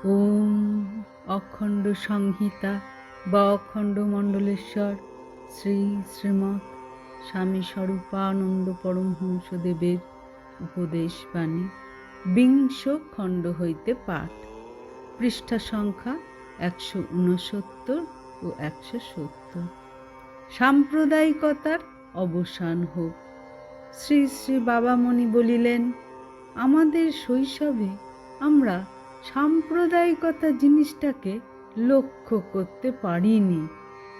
ওম অখণ্ড সংহিতা বা অখণ্ড মণ্ডলেশ্বর শ্রী শ্রীমৎ স্বামী স্বরূপানন্দ পরমহংসদেবের উপদেশ বাণী বিংশ খণ্ড হইতে পাঠ। পৃষ্ঠা সংখ্যা 169 ও 170। সাম্প্রদায়িকতার অবসান হোক। শ্রী শ্রী বাবামণি বলিলেন, আমাদের শৈশবে আমরা সাম্প্রদায়িকতা জিনিসটাকে লক্ষ্য করতে পারিনি,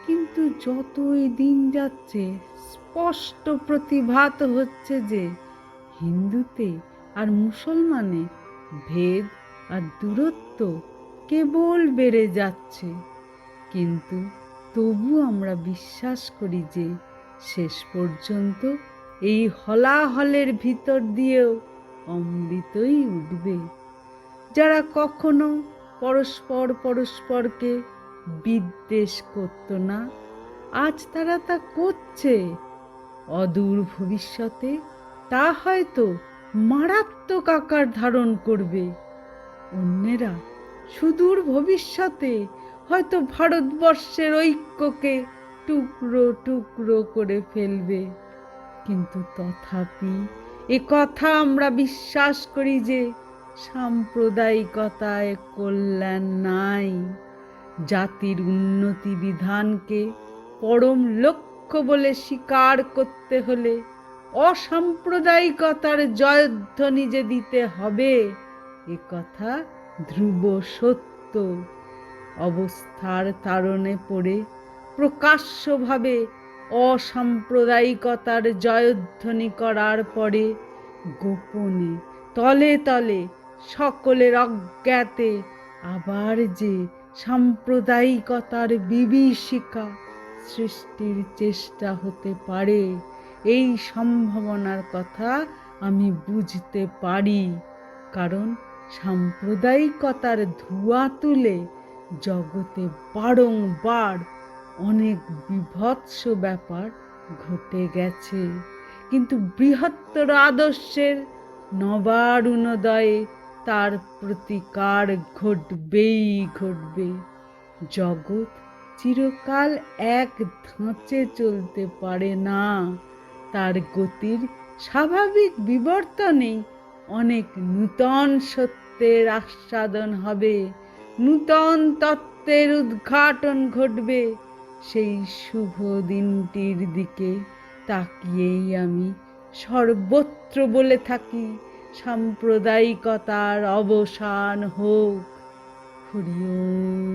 কিন্তু যতই দিন যাচ্ছে স্পষ্ট প্রতিভাত হচ্ছে যে হিন্দুতে আর মুসলমানে ভেদ আর দূরত্ব কেবল বেড়ে যাচ্ছে। কিন্তু তবু আমরা বিশ্বাস করি যে শেষ পর্যন্ত এই হলাহলের ভিতর দিয়েও অমৃতই উঠবে। যারা কখনো পরস্পরকে বিদ্বেষ করত না, আজ তারা তা করছে। অদূর ভবিষ্যতে তা হয়তো মারাত্মক আকার ধারণ করবে। অন্যেরা সুদূর ভবিষ্যতে হয়তো ভারতবর্ষের ঐক্যকে টুকরো টুকরো করে ফেলবে। কিন্তু তথাপি এ কথা আমরা বিশ্বাস করি যে সাম্প্রদায়িকতায় কল্যাণ নাই। জাতির উন্নতি বিধানকে পরম লক্ষ্য বলে স্বীকার করতে হলে অসাম্প্রদায়িকতার জয়ধ্বনি যে দিতে হবে, এ কথা ধ্রুব সত্য। অবস্থার তাড়নে পড়ে প্রকাশ্যভাবে অসাম্প্রদায়িকতার জয়ধ্বনি করার পরে গোপনে তলে তলে সকলের অজ্ঞাতে আবার যে সাম্প্রদায়িকতার বিভীষিকা সৃষ্টির চেষ্টা হতে পারে, এই সম্ভাবনার কথা আমি বুঝতে পারি। কারণ সাম্প্রদায়িকতার ধোঁয়া তুলে জগতে বারংবার অনেক বিভৎস ব্যাপার ঘটে গেছে। কিন্তু বৃহত্তর আদর্শের নবারুণোদয়ে তার প্রতিকার ঘটবেই ঘটবে। জগৎ চিরকাল এক ধাঁচে চলতে পারে না। তার গতির স্বাভাবিক বিবর্তনেই অনেক নূতন সত্যের আস্বাদন হবে, নূতন তত্ত্বের উদ্ঘাটন ঘটবে। সেই শুভ দিনটির দিকে তাকিয়েই আমি সর্বত্র বলে থাকি, সাম্প্রদায়িকতার অবসান হোক। হরি ওম।